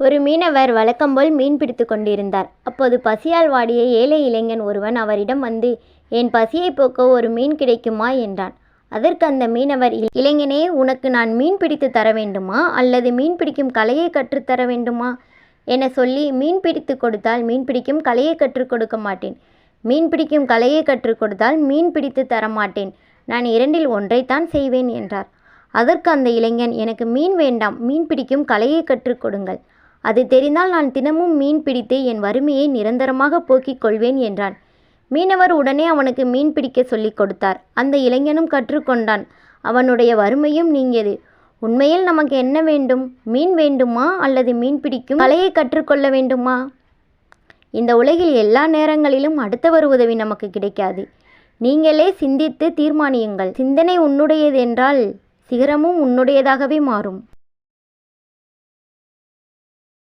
ஒரு மீனவர் வழக்கம்போல் மீன் பிடித்து கொண்டிருந்தார். அப்போது பசியால் வாடிய ஏழை இளைஞன் ஒருவன் அவரிடம் வந்து, என் பசியை போக்க ஒரு மீன் கிடைக்குமா என்றான். அதற்கு அந்த மீனவர், இளைஞனே, உனக்கு நான் மீன் பிடித்து தர வேண்டுமா அல்லது மீன் பிடிக்கும் கலையை கற்றுத்தர வேண்டுமா என சொல்லி, மீன் பிடித்து கொடுத்தால் மீன் பிடிக்கும் கலையை கற்றுக் கொடுக்க மாட்டேன், மீன் பிடிக்கும் கலையை கற்றுக் கொடுத்தால் மீன் பிடித்து தரமாட்டேன், நான் இரண்டில் ஒன்றைத்தான் செய்வேன் என்றார். அதற்கு அந்த இளைஞன், எனக்கு மீன் வேண்டாம், மீன் பிடிக்கும் கலையை கற்றுக் கொடுங்கள், அது தெரிந்தால் நான் தினமும் மீன் பிடித்து என் வறுமையை நிரந்தரமாக போக்கிக் கொள்வேன் என்றான். மீனவர் உடனே அவனுக்கு மீன் பிடிக்க சொல்லிக் கொடுத்தார். அந்த இளைஞனும் கற்றுக்கொண்டான். அவனுடைய வறுமையும் நீங்கியது. உண்மையில் நமக்கு என்ன வேண்டும்? மீன் வேண்டுமா அல்லது மீன் பிடிக்கும் கலையை கற்றுக்கொள்ள வேண்டுமா? இந்த உலகில் எல்லா நேரங்களிலும் அடுத்தவர் உதவி நமக்கு கிடைக்காது. நீங்களே சிந்தித்து தீர்மானியுங்கள். சிந்தனை உன்னுடையது என்றால் சிகரமும் உன்னுடையதாகவே மாறும்.